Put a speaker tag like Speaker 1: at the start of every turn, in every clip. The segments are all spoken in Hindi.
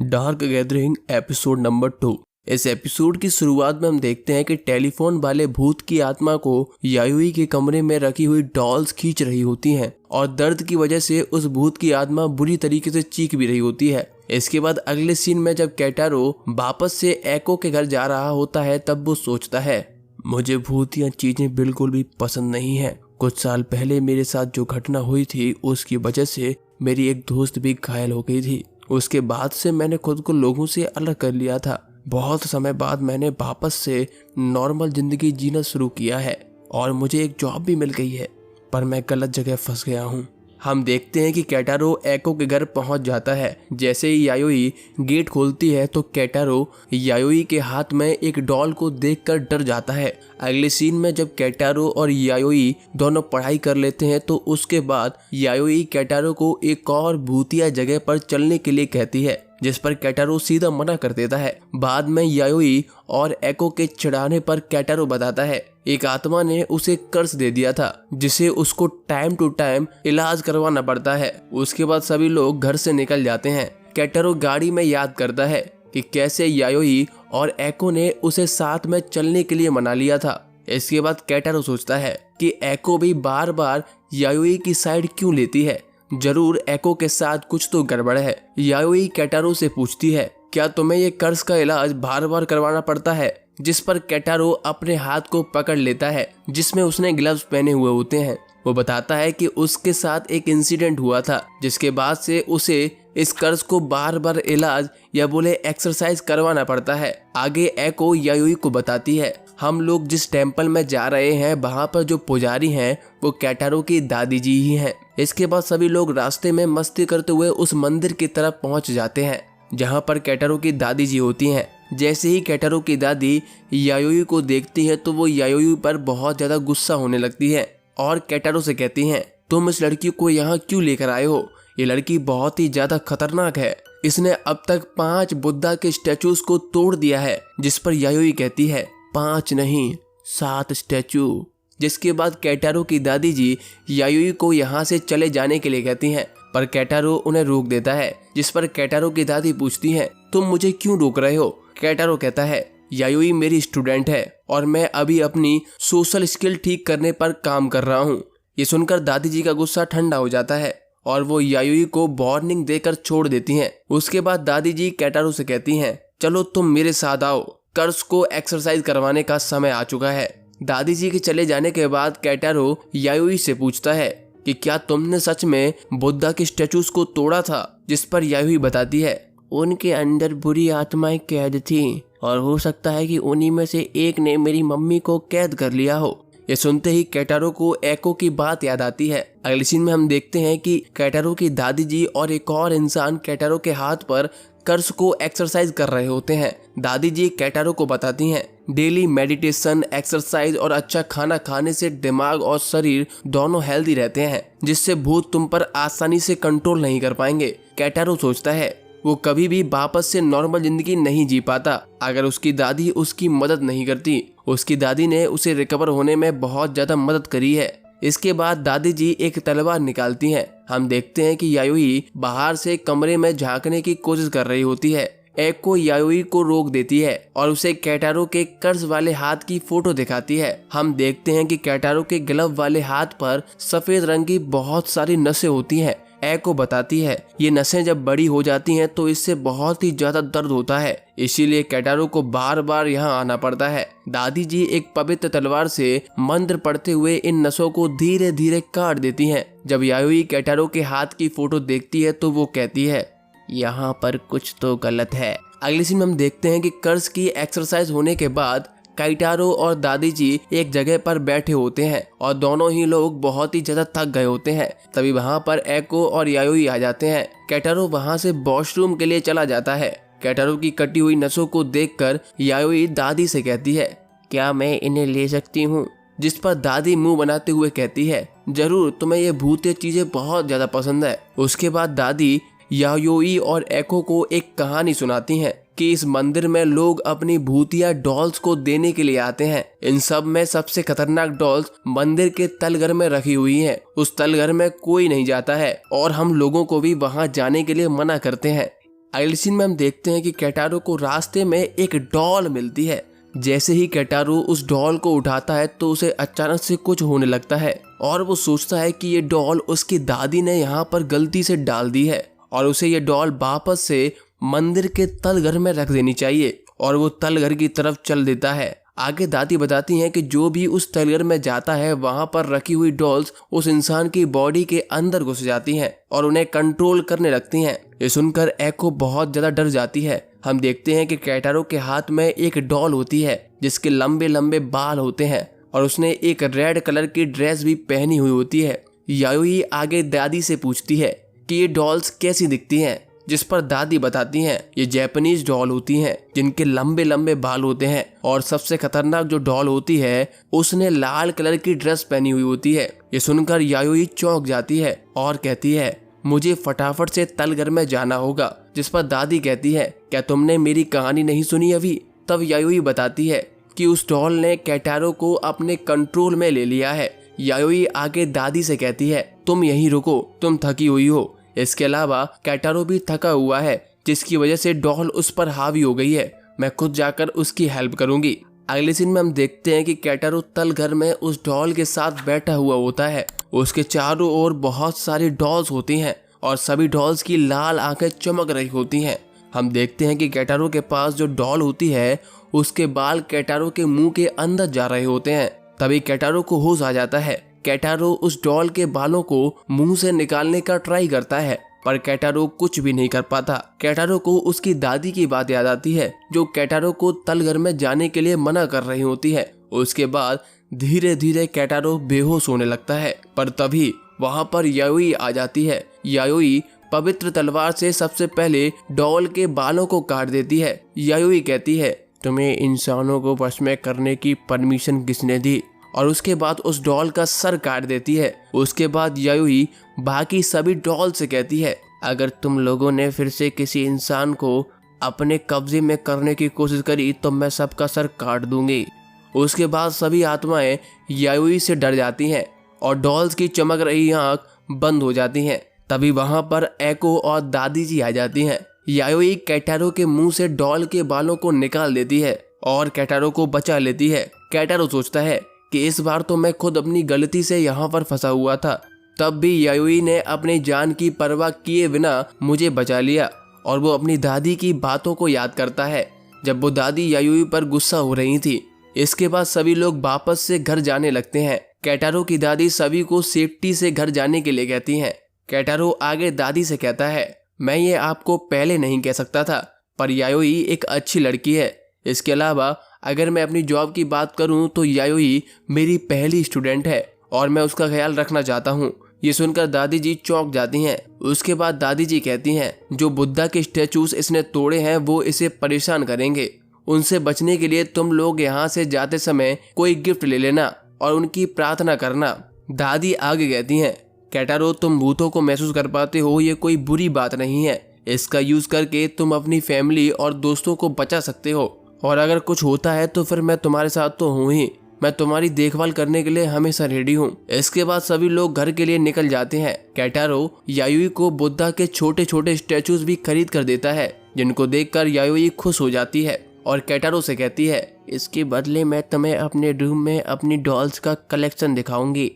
Speaker 1: Dark gathering episode number 2। इस एपिसोड की शुरुआत में हम देखते हैं कि टेलीफोन वाले भूत की आत्मा को यायोई के कमरे में रखी हुई डॉल्स खींच रही होती हैं और दर्द की वजह से उस भूत की आत्मा बुरी तरीके से चीख भी रही होती है। इसके बाद अगले सीन में जब केटारो वापस से एको के घर जा रहा होता है तब वो सोचता है, मुझे भूतिया चीजें बिल्कुल भी पसंद नहीं है। कुछ साल पहले मेरे साथ जो घटना हुई थी उसकी वजह से मेरी एक दोस्त भी घायल हो गई थी। उसके बाद से मैंने खुद को लोगों से अलग कर लिया था। बहुत समय बाद मैंने वापस से नॉर्मल जिंदगी जीना शुरू किया है और मुझे एक जॉब भी मिल गई है, पर मैं गलत जगह फंस गया हूँ। हम देखते हैं कि केटारो एको के घर पहुंच जाता है। जैसे ही यायोई गेट खोलती है तो केटारो यायोई के हाथ में एक डॉल को देखकर डर जाता है। अगले सीन में जब केटारो और यायोई दोनों पढ़ाई कर लेते हैं तो उसके बाद यायोई केटारो को एक और भूतिया जगह पर चलने के लिए कहती है, जिस पर केटारो सीधा मना कर देता है। बाद में यायोई और एको के चिढ़ाने पर केटारो बताता है एक आत्मा ने उसे कर्ज दे दिया था जिसे उसको टाइम टू टाइम इलाज करवाना पड़ता है। उसके बाद सभी लोग घर से निकल जाते हैं। केटारो गाड़ी में याद करता है कि कैसे यायोई और एको ने उसे साथ में चलने के लिए मना लिया था। इसके बाद केटारो सोचता है कि एको भी बार बार यायोई की साइड क्यों लेती है, जरूर एको के साथ कुछ तो गड़बड़ है। यायोई केटारो से पूछती है, क्या तुम्हें ये कर्ज का इलाज बार बार करवाना पड़ता है? जिस पर केटारो अपने हाथ को पकड़ लेता है जिसमें उसने ग्लव्स पहने हुए होते हैं। वो बताता है कि उसके साथ एक इंसिडेंट हुआ था जिसके बाद से उसे इस कर्ज को बार बार इलाज या बोले एक्सरसाइज करवाना पड़ता है। आगे एको यायोई को बताती है, हम लोग जिस टेम्पल में जा रहे हैं वहाँ पर जो पुजारी हैं वो केटारो की दादी जी ही हैं। इसके बाद सभी लोग रास्ते में मस्ती करते हुए उस मंदिर की तरफ पहुँच जाते हैं जहाँ पर केटारो की दादी जी होती हैं। जैसे ही केटारो की दादी यायोई को देखती है तो वो यायोई पर बहुत ज्यादा गुस्सा होने लगती है और केटारो से कहती हैं, तुम इस लड़की को यहाँ क्यों लेकर आए हो? ये लड़की बहुत ही ज्यादा खतरनाक है। इसने अब तक 5 बुद्धा के स्टैचूज को तोड़ दिया है। जिस पर यायोई कहती है, 5 नहीं 7 स्टैचू। जिसके बाद केटारो की दादी जी यायोई को यहाँ से चले जाने के लिए कहती हैं, पर केटारो उन्हें रोक देता है। जिस पर केटारो की दादी पूछती है, तुम मुझे क्यों रोक रहे हो? केटारो कहता है, यायोई मेरी स्टूडेंट है और मैं अभी अपनी सोशल स्किल ठीक करने पर काम कर रहा हूँ। ये सुनकर दादी जी का गुस्सा ठंडा हो जाता है और वो यायोई को वार्निंग देकर छोड़ देती हैं। उसके बाद दादी जी केटारो से कहती हैं, चलो तुम मेरे साथ आओ, कर्ज को एक्सरसाइज करवाने का समय आ चुका है। दादी जी के चले जाने के बाद केटारो यायोई से पूछता है कि क्या तुमने सच में बुद्धा के स्टैचूज को तोड़ा था? जिस पर यायोई बताती है, उनके अंदर बुरी आत्माएं कैद थी और हो सकता है कि उन्हीं में से एक ने मेरी मम्मी को कैद कर लिया हो। ये सुनते ही केटारो को एको की बात याद आती है। अगले सीन में हम देखते हैं कि केटारो की दादी जी और एक और इंसान केटारो के हाथ पर कर्ज को एक्सरसाइज कर रहे होते हैं। दादी जी केटारो को बताती हैं, डेली मेडिटेशन, एक्सरसाइज और अच्छा खाना खाने से दिमाग और शरीर दोनों हेल्दी रहते हैं, जिससे भूत तुम पर आसानी से कंट्रोल नहीं कर पाएंगे। केटारो सोचता है वो कभी भी वापस से नॉर्मल जिंदगी नहीं जी पाता अगर उसकी दादी उसकी मदद नहीं करती। उसकी दादी ने उसे रिकवर होने में बहुत ज्यादा मदद करी है। इसके बाद दादी जी एक तलवार निकालती हैं। हम देखते हैं कि यायोई बाहर से कमरे में झांकने की कोशिश कर रही होती है। एको यायोई को रोक देती है और उसे केटारो के कर्ज वाले हाथ की फोटो दिखाती है। हम देखते हैं कि केटारो के ग्लव वाले हाथ पर सफेद रंग की बहुत सारी नसें होती हैं। एको बताती है ये नसें जब बड़ी हो जाती हैं तो इससे बहुत ही ज्यादा दर्द होता है, इसीलिए केटारो को बार बार यहाँ आना पड़ता है। दादी जी एक पवित्र तलवार से मंत्र पढ़ते हुए इन नसों को धीरे धीरे काट देती हैं। जब यायोई केटारो के हाथ की फोटो देखती है तो वो कहती है, यहाँ पर कुछ तो गलत है। अगले सीन में हम देखते हैं कि कर्ज की एक्सरसाइज होने के बाद केटारो और दादी जी एक जगह पर बैठे होते हैं और दोनों ही लोग बहुत ही ज्यादा थक गए होते हैं। तभी वहाँ पर एको और यायोई आ जाते हैं। केटारो वहाँ से वॉशरूम के लिए चला जाता है। केटारो की कटी हुई नसों को देखकर यायोई दादी से कहती है, क्या मैं इन्हें ले सकती हूँ? जिस पर दादी मुंह बनाते हुए कहती है, जरूर, तुम्हें ये भूतिया चीजें बहुत ज्यादा पसंद है। उसके बाद दादी यायोई और एको को एक कहानी सुनाती हैं कि इस मंदिर में लोग अपनी भूतिया डॉल्स को देने के लिए आते हैं। इन सब में सबसे खतरनाक डॉल्स मंदिर के तलघर में रखी हुई हैं। उस तलघर में कोई नहीं जाता है और हम लोगों को भी वहां जाने के लिए मना करते हैं। अगले सीन में हम देखते हैं कि केटारो को रास्ते में एक डॉल मिलती है। जैसे ही केटारो उस डॉल को उठाता है तो उसे अचानक से कुछ होने लगता है और वो सोचता है कि ये डॉल उसकी दादी ने यहाँ पर गलती से डाल दी है और उसे ये डॉल वापस से मंदिर के तलघर में रख देनी चाहिए और वो तलघर की तरफ चल देता है। आगे दादी बताती हैं कि जो भी उस तलघर में जाता है वहां पर रखी हुई डॉल्स उस इंसान की बॉडी के अंदर घुस जाती हैं और उन्हें कंट्रोल करने लगती हैं। ये सुनकर एको बहुत ज्यादा डर जाती है। हम देखते हैं कि केटारो के हाथ में एक डॉल होती है जिसके लंबे लंबे बाल होते हैं और उसने एक रेड कलर की ड्रेस भी पहनी हुई होती है। यायोई आगे दादी से पूछती है कि ये डॉल्स कैसी दिखती हैं, जिस पर दादी बताती हैं ये जापानीज डॉल होती हैं जिनके लंबे लंबे बाल होते हैं और सबसे खतरनाक जो डॉल होती है उसने लाल कलर की ड्रेस पहनी हुई होती है। ये सुनकर यायोई चौंक जाती है और कहती है मुझे फटाफट से तलघर में जाना होगा, जिस पर दादी कहती है क्या तुमने मेरी कहानी नहीं सुनी अभी। तब यायोई बताती है कि उस डॉल ने केटारो को अपने कंट्रोल में ले लिया है। यायोई आगे दादी से कहती है तुम यहीं रुको, तुम थकी हुई हो। इसके अलावा केटारो भी थका हुआ है जिसकी वजह से डॉल उस पर हावी हो गई है, मैं खुद जाकर उसकी हेल्प करूंगी। अगले सीन में हम देखते हैं कि केटारो तलघर में उस डॉल के साथ बैठा हुआ होता है। उसके चारों ओर बहुत सारी डॉल्स होती हैं और सभी डॉल्स की लाल आंखें चमक रही होती हैं। हम देखते हैं कि केटारो के पास जो डॉल होती है उसके बाल केटारो के मुंह के अंदर जा रहे होते हैं। तभी केटारो को होश आ जाता है। केटारो उस डॉल के बालों को मुंह से निकालने का ट्राई करता है पर केटारो कुछ भी नहीं कर पाता। केटारो को उसकी दादी की बात याद आती है जो केटारो को तलघर में जाने के लिए मना कर रही होती है। उसके बाद धीरे धीरे केटारो बेहोश होने लगता है पर तभी वहां पर यायोई आ जाती है। यायोई पवित्र तलवार से सबसे पहले डॉल के बालों को काट देती है। यायोई कहती है तुम्हें इंसानों को वश में करने की परमिशन किसने दी, और उसके बाद उस डॉल का सर काट देती है। उसके बाद यायोई बाकी सभी डॉल से कहती है अगर तुम लोगों ने फिर से किसी इंसान को अपने कब्जे में करने की कोशिश करी तो मैं सबका सर काट दूंगी। उसके बाद सभी आत्माएं यायोई से डर जाती हैं और डॉल्स की चमक रही आंख बंद हो जाती हैं। तभी वहां पर एको और दादी जी आ जाती हैं। यायोई केटारो के मुंह से डॉल के बालों को निकाल देती है और केटारो को बचा लेती है। केटारो सोचता है कि इस बार तो मैं खुद अपनी गलती से यहाँ पर फंसा हुआ था, तब भी यायोई ने अपनी जान की परवाह किए बिना मुझे बचा लिया। और वो अपनी दादी की बातों को याद करता है जब वो दादी यायोई पर गुस्सा हो रही थी। इसके बाद सभी लोग वापस से घर जाने लगते हैं। केटारो की दादी सभी को सेफ्टी से घर जाने के लिए कहती हैं। केटारो आगे दादी से कहता है मैं ये आपको पहले नहीं कह सकता था पर यायोई एक अच्छी लड़की है। इसके अलावा अगर मैं अपनी जॉब की बात करूं तो यायोई मेरी पहली स्टूडेंट है और मैं उसका ख्याल रखना चाहता हूं। ये सुनकर दादी जी चौंक जाती हैं। उसके बाद दादी जी कहती हैं जो बुद्धा के स्टैचूज इसने तोड़े हैं वो इसे परेशान करेंगे, उनसे बचने के लिए तुम लोग यहाँ से जाते समय कोई गिफ्ट ले लेना और उनकी प्रार्थना करना। दादी आगे कहती हैं केटारो तुम भूतों को महसूस कर पाते हो, ये कोई बुरी बात नहीं है, इसका यूज करके तुम अपनी फैमिली और दोस्तों को बचा सकते हो और अगर कुछ होता है तो फिर मैं तुम्हारे साथ तो हूँ ही, मैं तुम्हारी देखभाल करने के लिए हमेशा रेडी हूँ। इसके बाद सभी लोग घर के लिए निकल जाते हैं। केटारो यायोई को बुद्धा के छोटे छोटे स्टैचूज भी खरीद कर देता है जिनको देखकर यायोई खुश हो जाती है और केटारो से कहती है इसके बदले मैं तुम्हें अपने रूम में अपनी डॉल्स का कलेक्शन दिखाऊंगी।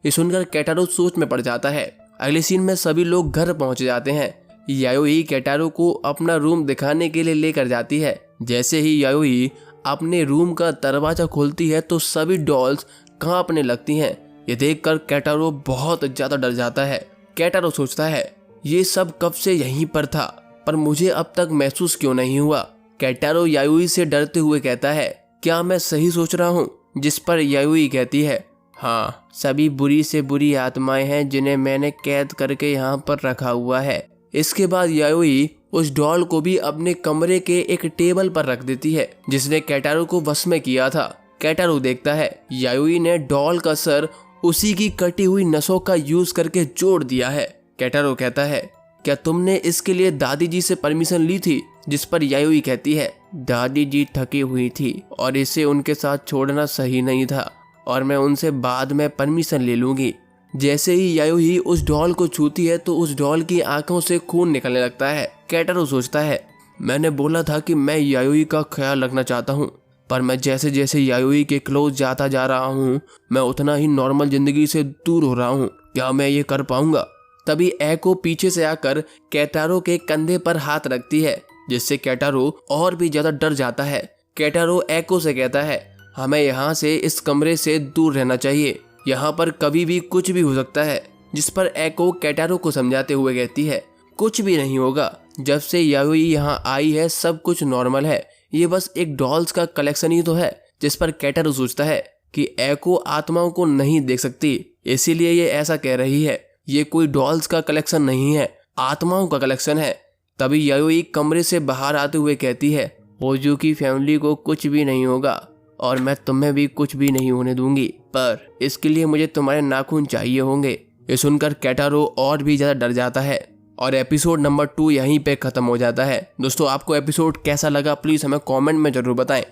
Speaker 1: ये सुनकर केटारो सोच में पड़ जाता है। अगले सीन में सभी लोग घर पहुंच जाते हैं। यायोई केटारो को अपना रूम दिखाने के लिए लेकर जाती है। जैसे ही यायोई अपने रूम का दरवाजा खोलती है तो सभी डॉल्स कांपने लगती हैं। ये देखकर केटारो बहुत ज्यादा डर जाता है। केटारो सोचता है ये सब कब से यहीं पर था पर मुझे अब तक महसूस क्यों नहीं हुआ। केटारो यायोई से डरते हुए कहता है क्या मैं सही सोच रहा हूँ, जिस पर यायोई कहती है हाँ, सभी बुरी से बुरी आत्माएं हैं जिन्हें मैंने कैद करके यहाँ पर रखा हुआ है। इसके बाद यायोई उस डॉल को भी अपने कमरे के एक टेबल पर रख देती है जिसने केटारो को वश में किया था। केटारो देखता है यायोई ने डॉल का सर उसी की कटी हुई नसों का यूज करके जोड़ दिया है। केटारो कहता है क्या तुमने इसके लिए दादी जी से परमिशन ली थी, जिस पर यायोई कहती है दादी जी थकी हुई थी और इसे उनके साथ छोड़ना सही नहीं था और मैं उनसे बाद में परमिशन ले लूंगी। जैसे ही यायोई उस डॉल को छूती है तो उस डॉल की आंखों से खून निकलने लगता है। केटारो सोचता है, मैंने बोला था कि मैं यायोई का ख्याल रखना चाहता हूँ, पर मैं जैसे जैसे यायोई के क्लोज जाता जा रहा हूँ मैं उतना ही नॉर्मल जिंदगी से दूर हो रहा हूँ। क्या मैं ये कर पाऊंगा? तभी एको पीछे से आकर केटारो के कंधे पर हाथ रखती है, जिससे केटारो और भी ज्यादा डर जाता है। केटारो एको से कहता है, हमें यहाँ से इस कमरे से दूर रहना चाहिए, यहाँ पर कभी भी कुछ भी हो सकता है। जिस पर एको केटारो को समझाते हुए कहती है, कुछ भी नहीं होगा, जब से यायोई यहाँ आई है सब कुछ नॉर्मल है, ये बस एक डॉल्स का कलेक्शन ही तो है। जिस पर केटारो सोचता है कि एको आत्माओं को नहीं देख सकती, इसीलिए ये ऐसा कह रही है। ये कोई डॉल्स का कलेक्शन नहीं है, आत्माओं का कलेक्शन है। तभी यायोई कमरे से बाहर आते हुए कहती है, होजू की फैमिली को कुछ भी नहीं होगा और मैं तुम्हें भी कुछ भी नहीं होने दूंगी, पर इसके लिए मुझे तुम्हारे नाखून चाहिए होंगे। ये सुनकर केटारो और भी ज्यादा डर जाता है और एपिसोड नंबर 2 यहीं पे खत्म हो जाता है। दोस्तों, आपको एपिसोड कैसा लगा प्लीज हमें कमेंट में जरूर बताएं।